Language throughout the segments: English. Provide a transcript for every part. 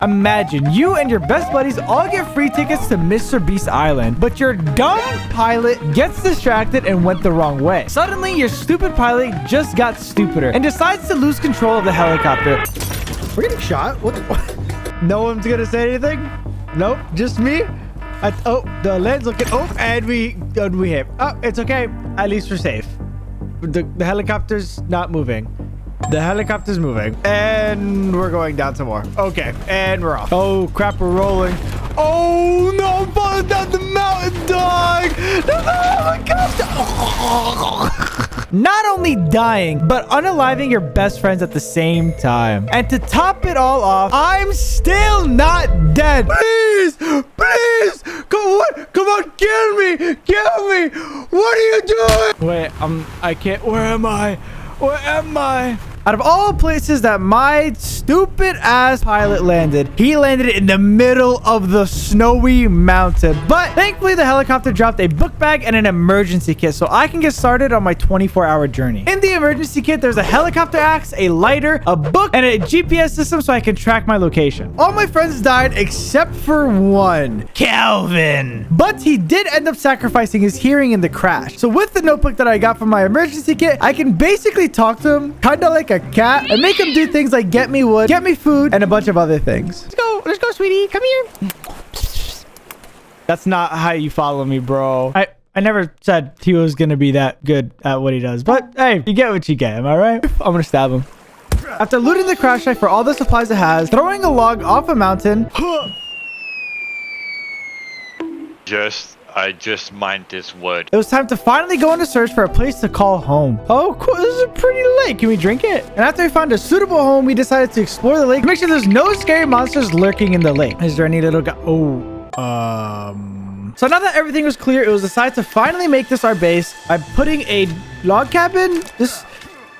Imagine you and your best buddies all get free tickets to Mr. Beast Island, but your dumb pilot gets distracted and went the wrong way. Suddenly, your stupid pilot just got stupider and decides to lose control of the helicopter. We're getting shot? What? No one's gonna say anything? Nope, just me. Oh, the lens looking. Oh, and we hit. Oh, it's okay. At least we're safe. The helicopter's not moving. The helicopter's moving. And we're going down some more. Okay, and we're off. Oh, crap, we're rolling. Oh, no, I'm falling down the mountain, dog. There's a helicopter. Not only dying, but unaliving your best friends at the same time. And to top it all off, I'm still not dead. Please, please, come on, kill me. What are you doing? Wait, I can't. Where am I? Where am I? Out of all places that my stupid ass pilot landed, he landed in the middle of the snowy mountain. But thankfully, the helicopter dropped a book bag and an emergency kit, so I can get started on my 24-hour journey. In the emergency kit, there's a helicopter axe, a lighter, a book, and a GPS system so I can track my location. All my friends died except for one, Calvin. But he did end up sacrificing his hearing in the crash. So with the notebook that I got from my emergency kit, I can basically talk to him, kind of like a cat, and make him do things like get me wood, get me food, and a bunch of other things. Let's go, sweetie. Come here. That's not how you follow me, bro. I never said he was gonna be that good at what he does, but hey, you get what you get. Am I right? I'm gonna stab him. After looting the crash site for all the supplies it has, throwing a log off a mountain. I just mined this wood. It was time to finally go on a search for a place to call home. Oh, cool. This is a pretty lake. Can we drink it? And after we found a suitable home, we decided to explore the lake. Make sure there's no scary monsters lurking in the lake. Is there any little guy? Oh, So now that everything was clear, it was decided to finally make this our base by putting a log cabin.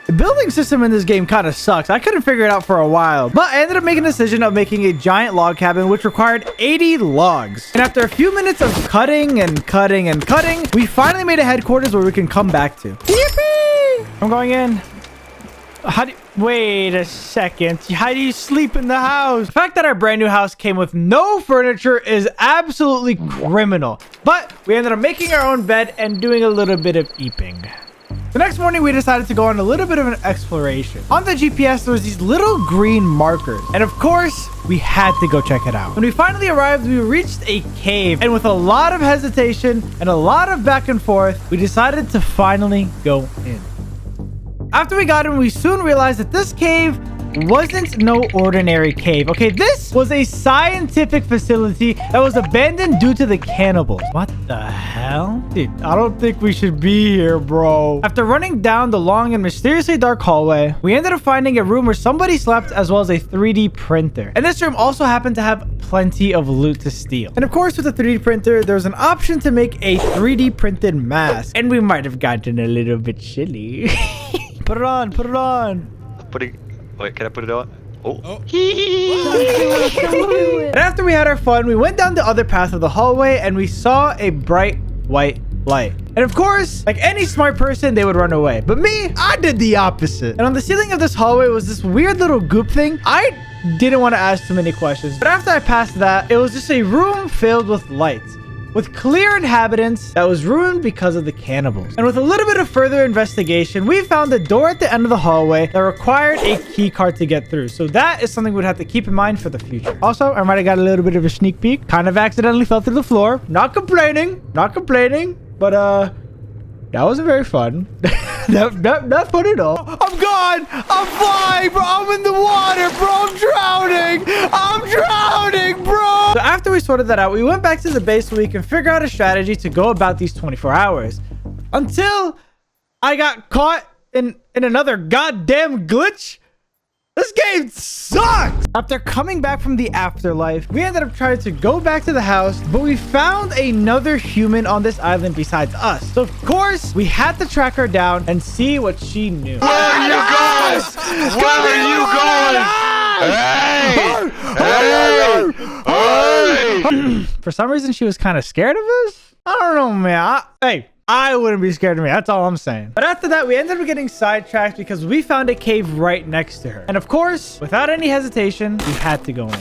The building system in this game kind of sucks. I couldn't figure it out for a while, but I ended up making a decision of making a giant log cabin, which required 80 logs. And after a few minutes of cutting and cutting and cutting, we finally made a headquarters where we can come back to. Yippee! I'm going in. Wait a second. How do you sleep in the house? The fact that our brand new house came with no furniture is absolutely criminal. But we ended up making our own bed and doing a little bit of eeping. The next morning, we decided to go on a little bit of an exploration. On the GPS, there was these little green markers. And of course, we had to go check it out. When we finally arrived, we reached a cave. And with a lot of hesitation and a lot of back and forth, we decided to finally go in. After we got in, we soon realized that this cave wasn't no ordinary cave. Okay, this was a scientific facility that was abandoned due to the cannibals. What the hell? Dude, I don't think we should be here, bro. After running down the long and mysteriously dark hallway, we ended up finding a room where somebody slept, as well as a 3D printer. And this room also happened to have plenty of loot to steal. And of course, with the 3D printer, there's an option to make a 3D printed mask. And we might have gotten a little bit chilly. Put it on, put it on. Wait, can I put it on? Oh. And after we had our fun, we went down the other path of the hallway and we saw a bright white light. And of course, like any smart person, they would run away. But me, I did the opposite. And on the ceiling of this hallway was this weird little goop thing. I didn't want to ask too many questions. But after I passed that, it was just a room filled with lights, with clear inhabitants that was ruined because of the cannibals. And with a little bit of further investigation, we found a door at the end of the hallway that required a key card to get through. So that is something we'd have to keep in mind for the future. Also, I might have got a little bit of a sneak peek. Kind of accidentally fell through the floor. Not complaining, but that wasn't very fun. not fun at all. I'm gone. I'm flying, bro. I'm in the water, bro. I'm drowning, bro. So after we sorted that out, we went back to the base so we can figure out a strategy to go about these 24 hours. Until I got caught in another goddamn glitch. This game sucks! After coming back from the afterlife, we ended up trying to go back to the house, but we found another human on this island besides us. So of course, we had to track her down and see what she knew. Where are you going? Where are you going? Hey! For some reason, she was kind of scared of us. I don't know, man. I wouldn't be scared of me. That's all I'm saying. But after that, we ended up getting sidetracked because we found a cave right next to her. And of course, without any hesitation, we had to go in.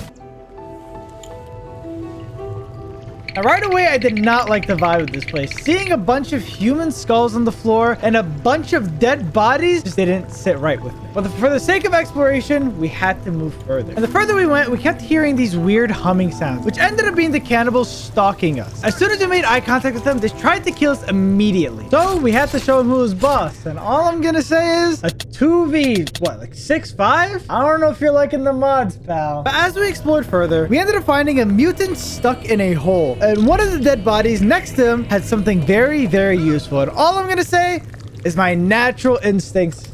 Now, right away, I did not like the vibe of this place. Seeing a bunch of human skulls on the floor and a bunch of dead bodies just didn't sit right with me. But for the sake of exploration, we had to move further. And the further we went, we kept hearing these weird humming sounds, which ended up being the cannibals stalking us. As soon as we made eye contact with them, they tried to kill us immediately. So we had to show them who was boss. And all I'm gonna say is a 2v, what, like 6'5"? I don't know if you're liking the mods, pal. But as we explored further, we ended up finding a mutant stuck in a hole. And one of the dead bodies next to him had something very, very useful. And all I'm gonna say is my natural instincts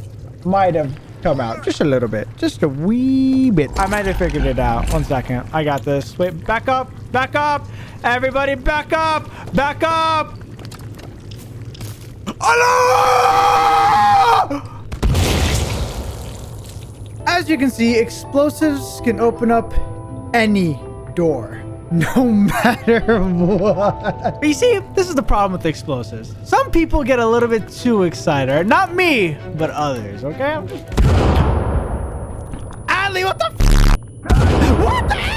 might have come out just a little bit, just a wee bit. I might have figured it out. 1 second. I got this. Wait, back up, back up. Everybody back up, back up. Allah! As you can see, explosives can open up any door, no matter what. But you see, this is the problem with explosives. Some people get a little bit too excited. Not me, but others, okay? I'm just... Ali, what the f? What the hell?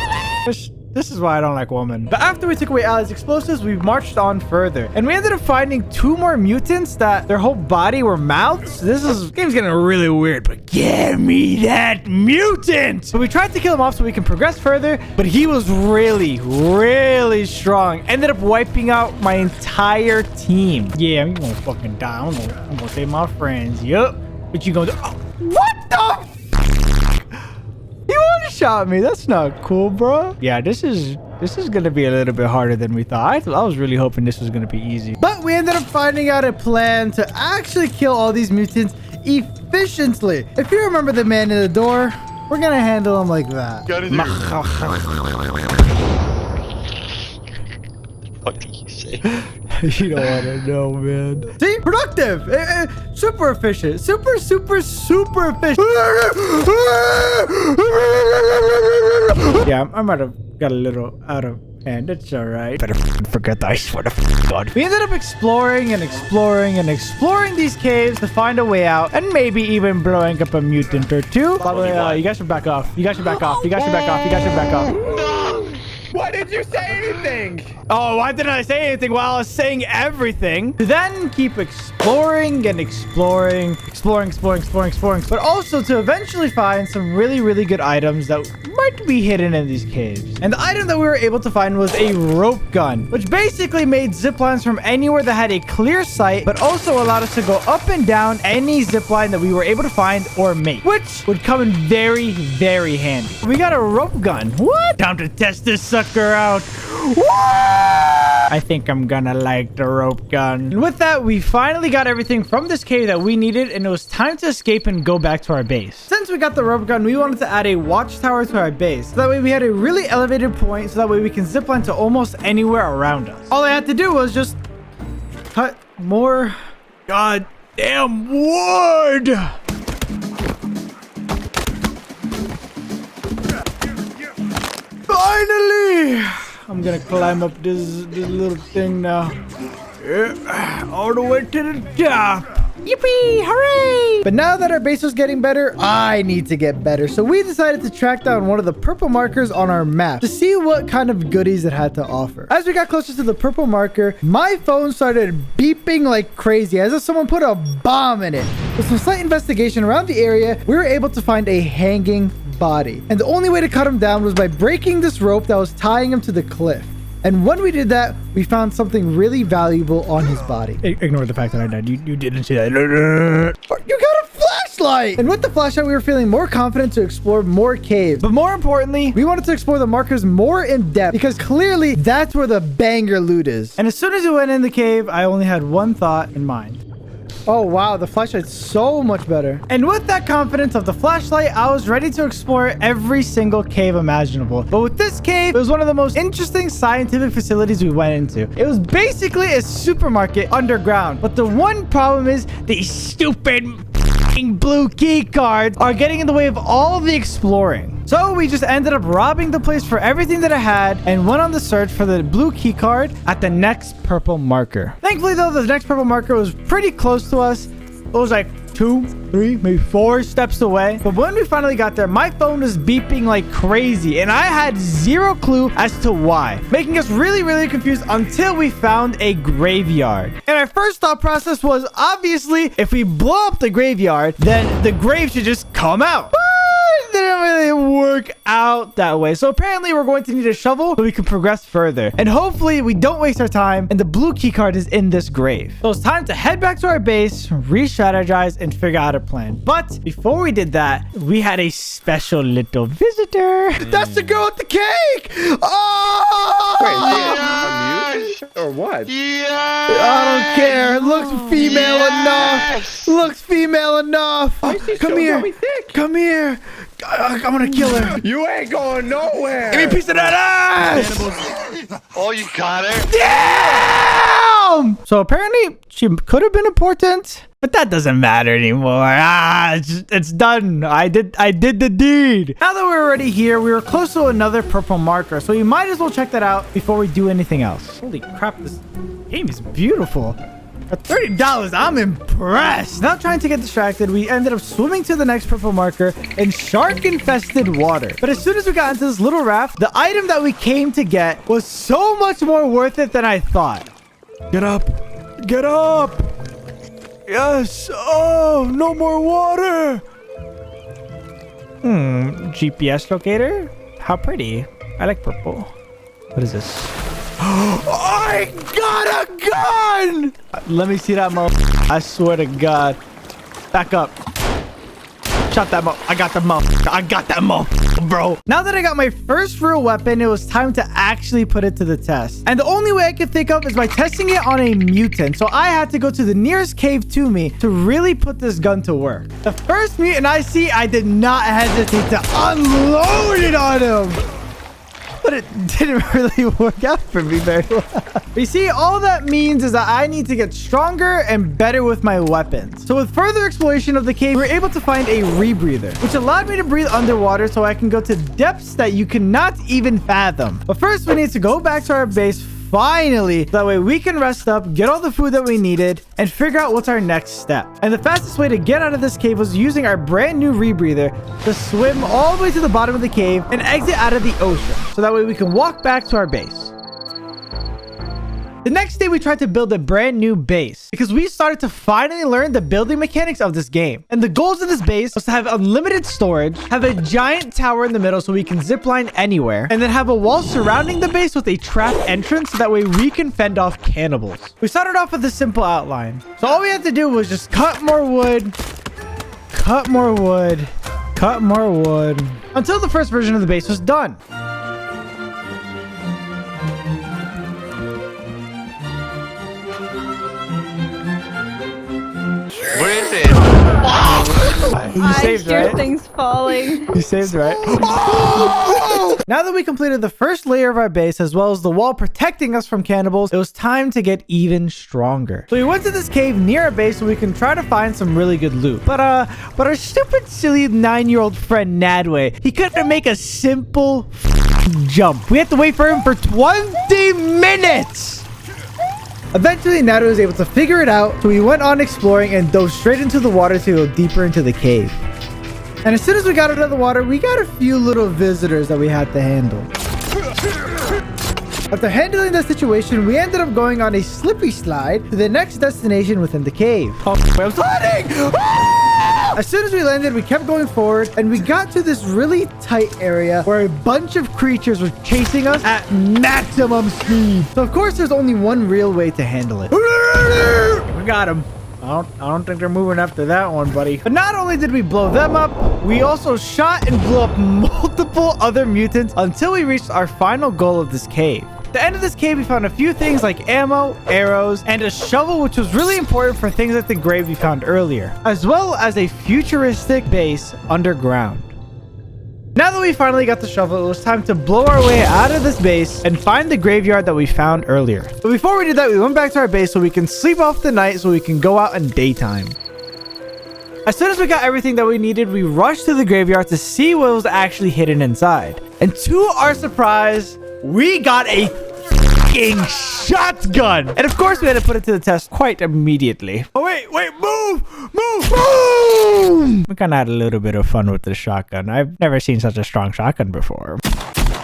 This is why I don't like women. But after we took away Ali's explosives, we marched on further. And we ended up finding 2 more mutants that their whole body were mouths. This game's getting really weird, but give me that mutant. So we tried to kill him off so we can progress further, but he was really, really strong. Ended up wiping out my entire team. Yeah, I'm gonna fucking die. I'm gonna save my friends. Yup. What you gonna do? Oh, what the? He one-shot me. That's not cool, bro. Yeah, this is gonna be a little bit harder than we thought. I was really hoping this was gonna be easy. But we ended up finding out a plan to actually kill all these mutants efficiently. If you remember the man in the door, we're gonna handle him like that. What did you say? You don't want to know, man. See? Productive. Super efficient. Super efficient. Yeah, I might have got a little out of hand. It's all right. Better forget that. I swear to God. We ended up exploring and exploring and exploring these caves to find a way out and maybe even blowing up a mutant or 2. By the way, you guys should back off. You guys should back off. You guys should back off. You guys should back off. Why did you say anything? Oh, why didn't I say anything while I was saying everything? To then keep exploring and exploring, but also to eventually find some really, really good items that might be hidden in these caves. And the item that we were able to find was a rope gun, which basically made ziplines from anywhere that had a clear sight, but also allowed us to go up and down any zipline that we were able to find or make, which would come in very, very handy. We got a rope gun. What? Time to test this sucker out. What? I think I'm gonna like the rope gun. And with that, we finally got everything from this cave that we needed, and it was time to escape and go back to our base. Since we got the rope gun, we wanted to add a watchtower to our base. So that way we had a really elevated point, so that way we can zipline to almost anywhere around us. All I had to do was just cut more goddamn wood. Finally! I'm gonna climb up this little thing now. Yeah, all the way to the top. Yippee! Hooray! But now that our base was getting better, I need to get better. So we decided to track down one of the purple markers on our map to see what kind of goodies it had to offer. As we got closer to the purple marker, my phone started beeping like crazy, as if someone put a bomb in it. With some slight investigation around the area, we were able to find a hanging body. And the only way to cut him down was by breaking this rope that was tying him to the cliff. And when we did that, we found something really valuable on his body. Ignore the fact that I died. You didn't see that. You got a flashlight! And with the flashlight, we were feeling more confident to explore more caves. But more importantly, we wanted to explore the markers more in depth, because clearly that's where the banger loot is. And as soon as we went in the cave, I only had one thought in mind. Oh, wow. The flashlight's so much better. And with that confidence of the flashlight, I was ready to explore every single cave imaginable. But with this cave, it was one of the most interesting scientific facilities we went into. It was basically a supermarket underground. But the one problem is these stupid blue key cards are getting in the way of all the exploring. So we just ended up robbing the place for everything that I had and went on the search for the blue key card at the next purple marker. Thankfully, though, the next purple marker was pretty close to us. It was like 2, 3, maybe 4 steps away. But when we finally got there, my phone was beeping like crazy, and I had zero clue as to why, making us really, really confused until we found a graveyard. And our first thought process was, obviously, if we blow up the graveyard, then the grave should just come out. It didn't really work out that way. So apparently we're going to need a shovel so we can progress further. And hopefully we don't waste our time and the blue key card is in this grave. So it's time to head back to our base, re-strategize, and figure out a plan. But before we did that, we had a special little visitor. That's the girl with the cake! Oh! Wait, or what? Yeah. I don't care. Looks female enough. Looks female enough. Come here. Come here. I'm gonna kill her. You ain't going nowhere. Give me a piece of that ass. Oh, you got her? Damn! So apparently she could have been important, but that doesn't matter anymore. It's done. I did the deed. Now that we're already here, we were close to another purple marker, so you might as well check that out before we do anything else. Holy crap, this game is beautiful. For $30, I'm impressed. Not trying to get distracted, we ended up swimming to the next purple marker in shark-infested water. But as soon as we got into this little raft, the item that we came to get was so much more worth it than I thought. Get up. Get up. Yes. Oh, no more water. GPS locator? How pretty. I like purple. What is this? I got a gun! Let me see that mo. I swear to God. Back up. Shot that mo. I got the mo. I got that mo, bro. Now that I got my first real weapon, it was time to actually put it to the test. And the only way I could think of is by testing it on a mutant. So I had to go to the nearest cave to me to really put this gun to work. The first mutant I see, I did not hesitate to unload it on him. But it didn't really work out for me very well. But you see, all that means is that I need to get stronger and better with my weapons. So with further exploration of the cave, we were able to find a rebreather, which allowed me to breathe underwater so I can go to depths that you cannot even fathom. But first, we need to go back to our base finally. That way we can rest up, get all the food that we needed, and figure out what's our next step. And the fastest way to get out of this cave was using our brand new rebreather to swim all the way to the bottom of the cave and exit out of the ocean. So that way we can walk back to our base. The next day, we tried to build a brand new base because we started to finally learn the building mechanics of this game. And the goals of this base was to have unlimited storage, have a giant tower in the middle so we can zip line anywhere, and then have a wall surrounding the base with a trap entrance so that way we can fend off cannibals. We started off with a simple outline. So all we had to do was just cut more wood, cut more wood, cut more wood, until the first version of the base was done. Where is it? You saved, right? Things falling. You saved, right? Now that we completed the first layer of our base, as well as the wall protecting us from cannibals, it was time to get even stronger. So we went to this cave near our base so we can try to find some really good loot. But our stupid, silly 9-year-old friend Nadway, he couldn't make a simple jump. We had to wait for him for 20 minutes. Eventually, Nato was able to figure it out, so we went on exploring and dove straight into the water to go deeper into the cave. And as soon as we got out of the water, we got a few little visitors that we had to handle. After handling the situation, we ended up going on a slippery slide to the next destination within the cave. Oh, I'm sliding! As soon as we landed, we kept going forward, and we got to this really tight area where a bunch of creatures were chasing us at maximum speed. So, of course, there's only one real way to handle it. We got him. I don't think they're moving after that one, buddy. But not only did we blow them up, we also shot and blew up multiple other mutants until we reached our final goal of this cave. At the end of this cave, we found a few things like ammo, arrows, and a shovel, which was really important for things like the grave we found earlier, as well as a futuristic base underground. Now that we finally got the shovel, it was time to blow our way out of this base and find the graveyard that we found earlier. But before we did that, we went back to our base so we can sleep off the night so we can go out in daytime. As soon as we got everything that we needed, we rushed to the graveyard to see what was actually hidden inside. And to our surprise, we got a fucking shotgun. And of course, we had to put it to the test quite immediately. Oh, wait, move. Boom! We kind of had a little bit of fun with the shotgun. I've never seen such a strong shotgun before.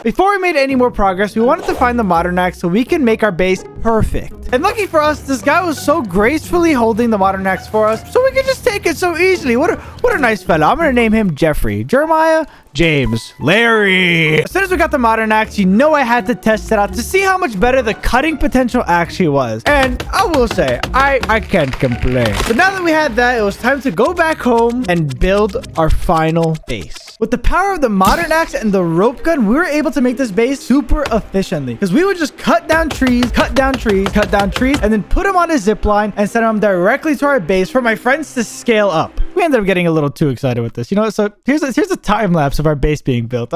Before we made any more progress, we wanted to find the modern axe so we can make our base perfect. And lucky for us, this guy was so gracefully holding the modern axe for us, so we could just take it so easily. What a nice fella. I'm gonna name him Jeffrey, Jeremiah, James, Larry. As soon as we got the modern axe, you know I had to test it out to see how much better the cutting potential actually was. And I will say, I can't complain. So now that we had that, it was time to go back home and build our final base. With the power of the modern axe and the rope gun, we were able to make this base super efficiently because we would just cut down trees, and then put them on a zip line and send them directly to our base for my friends to scale up. We ended up getting a little too excited with this, you know. So here's a time lapse of our base being built.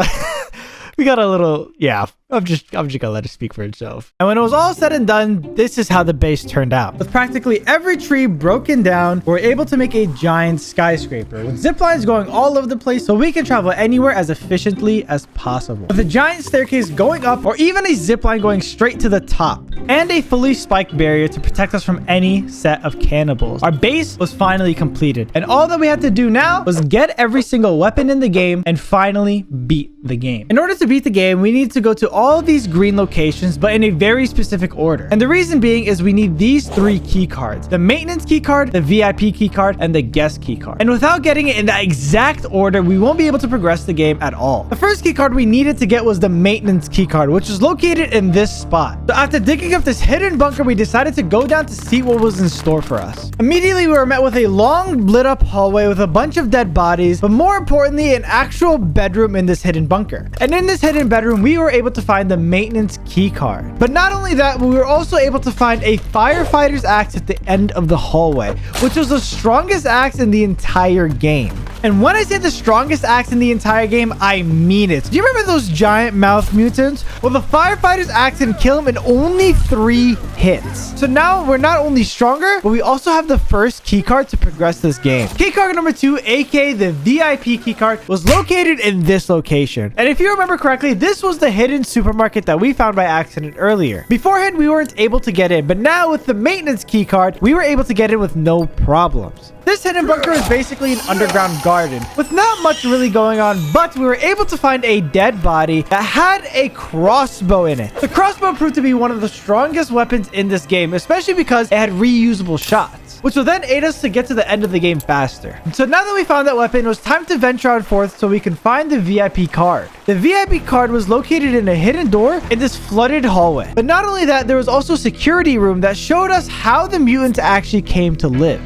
We got a little, yeah, I'm just gonna let it speak for itself. And when it was all said and done, this is how the base turned out. With practically every tree broken down, we're able to make a giant skyscraper with zip lines going all over the place so we can travel anywhere as efficiently as possible. With a giant staircase going up or even a zip line going straight to the top and a fully spiked barrier to protect us from any set of cannibals. Our base was finally completed. And all that we had to do now was get every single weapon in the game and finally beat the game. In order to beat the game, we need to go to all of these green locations, but in a very specific order. And the reason being is we need these 3 key cards: the maintenance key card, the VIP key card, and the guest key card. And without getting it in that exact order, we won't be able to progress the game at all. The first key card we needed to get was the maintenance key card, which is located in this spot. So after digging up this hidden bunker, we decided to go down to see what was in store for us. Immediately, we were met with a long lit up hallway with a bunch of dead bodies, but more importantly, an actual bedroom in this hidden bunker. And in this hidden bedroom, we were able to find the maintenance key card. But not only that, we were also able to find a firefighter's axe at the end of the hallway, which was the strongest axe in the entire game. And when I say the strongest axe in the entire game, I mean it. Do you remember those giant mouth mutants? Well, the firefighter's axe can kill them in only 3 hits. So now we're not only stronger, but we also have the first key card to progress this game. Key card number 2, aka the VIP key card, was located in this location. And if you remember correctly, this was the hidden supermarket that we found by accident earlier. Beforehand, we weren't able to get in, but now with the maintenance key card, we were able to get in with no problems. This hidden bunker is basically an underground garden with not much really going on, but we were able to find a dead body that had a crossbow in it. The crossbow proved to be one of the strongest weapons in this game, especially because it had reusable shots, which will then aid us to get to the end of the game faster. So now that we found that weapon, it was time to venture on forth so we can find the VIP card. The VIP card was located in a hidden door in this flooded hallway. But not only that, there was also a security room that showed us how the mutants actually came to live.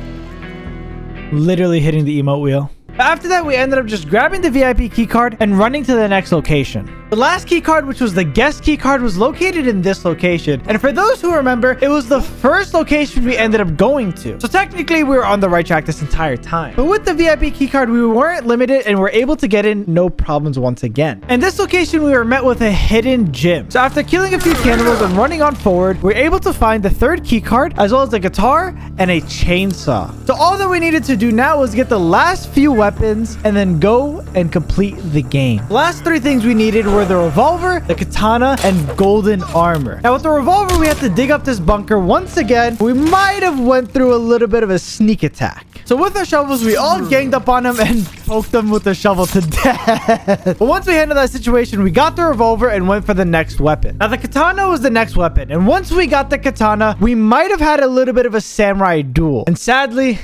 Literally hitting the emote wheel. After that, we ended up just grabbing the VIP key card and running to the next location. The last key card, which was the guest key card, was located in this location. And for those who remember, it was the first location we ended up going to. So technically, we were on the right track this entire time. But with the VIP key card, we weren't limited and were able to get in no problems once again. In this location, we were met with a hidden gym. So after killing a few cannibals and running on forward, we were able to find the 3rd key card, as well as the guitar and a chainsaw. So all that we needed to do now was get the last few weapons and then go and complete the game. The last 3 things we needed were the revolver, the katana, and golden armor. Now with the revolver, we had to dig up this bunker once again. We might have went through a little bit of a sneak attack. So with our shovels, we all ganged up on him and poked them with the shovel to death. But once we handled that situation, we got the revolver and went for the next weapon. Now the katana was the next weapon. And once we got the katana, we might have had a little bit of a samurai duel. And sadly,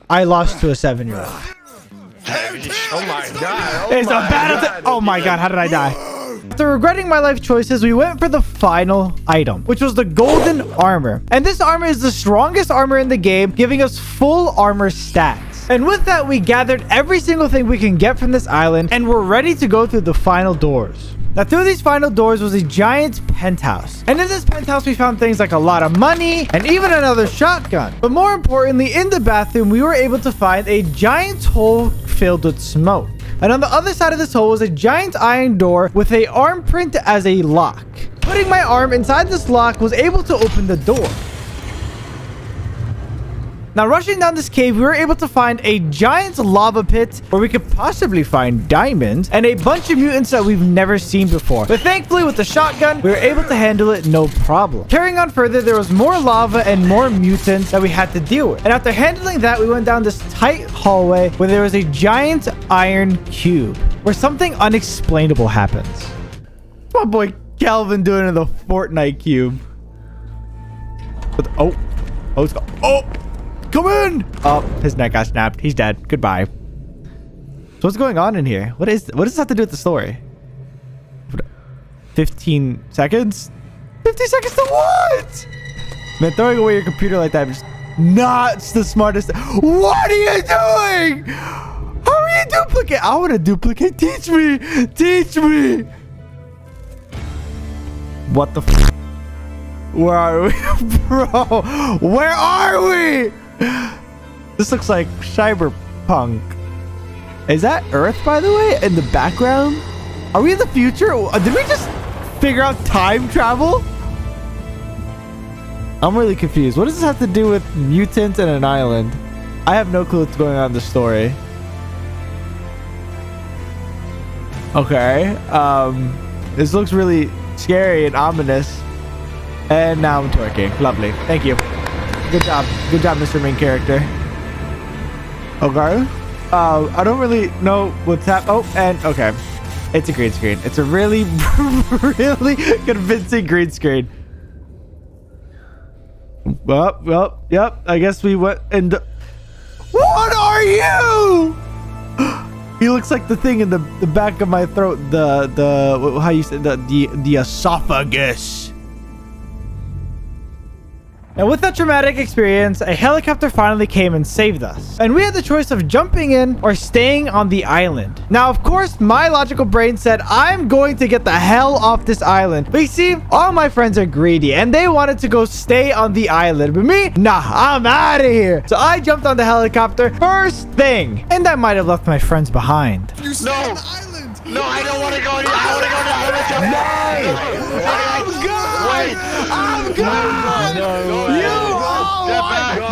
I lost to a 7-year-old. Oh my god. It's a battle. Oh my god, how did I die? After regretting my life choices, we went for the final item, which was the golden armor. And this armor is the strongest armor in the game, giving us full armor stats. And with that, we gathered every single thing we can get from this island, and we're ready to go through the final doors. Now, through these final doors was a giant penthouse. And in this penthouse, we found things like a lot of money and even another shotgun. But more importantly, in the bathroom, we were able to find a giant hole filled with smoke. And on the other side of this hole was a giant iron door with a arm print as a lock. Putting my arm inside this lock was able to open the door. Now, rushing down this cave, we were able to find a giant lava pit where we could possibly find diamonds and a bunch of mutants that we've never seen before. But thankfully, with the shotgun, we were able to handle it no problem. Carrying on further, there was more lava and more mutants that we had to deal with. And after handling that, we went down this tight hallway where there was a giant iron cube where something unexplainable happens. My boy Calvin doing it in the Fortnite cube. Oh, it's go. Oh, come in. Oh, his neck got snapped. He's dead. Goodbye. So what's going on in here? What does this have to do with the story? 15 seconds? 50 seconds to what? Man, throwing away your computer like that is not the smartest. What are you doing? How are you duplicate? I want to duplicate. Teach me. Teach me. What the f? Where are we? Bro, where are we? This looks like cyberpunk. Is that Earth, by the way, in the background? Are we in the future? Did we just figure out time travel? I'm really confused. What does this have to do with mutants and an island? I have no clue what's going on in the story. Okay. This looks really scary and ominous. And now I'm twerking. Lovely. Thank you. Good job. Good job, Mr. Main Character. Okay. I don't really know what's happening. Oh, and okay. It's a green screen. It's a really, really convincing green screen. Well, yep. I guess we went and... What are you? He looks like the thing in the back of my throat. How you say the esophagus. And with that traumatic experience, a helicopter finally came and saved us. And we had the choice of jumping in or staying on the island. Now, of course, my logical brain said, I'm going to get the hell off this island. But you see, all my friends are greedy and they wanted to go stay on the island. But me, nah, I'm out of here. So I jumped on the helicopter first thing. And I might have left my friends behind. You stay on the island. No, I don't want to go. I want to go to the island. No. I'm gone.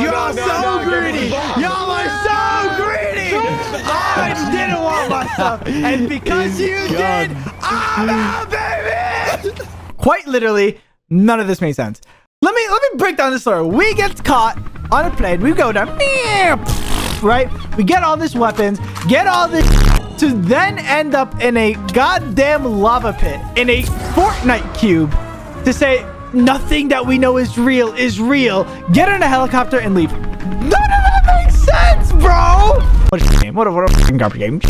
You're so greedy. Y'all are so greedy. I didn't want my stuff. And because you did, I'm out, baby. Quite literally, none of this made sense. Let me break down the story. We get caught on a plane. We go down. Right? We get all these weapons. Get all this to then end up in a goddamn lava pit in a Fortnite cube to say nothing that we know is real, get in a helicopter and leave. None of that makes sense, bro. What a game. What a fucking garbage game.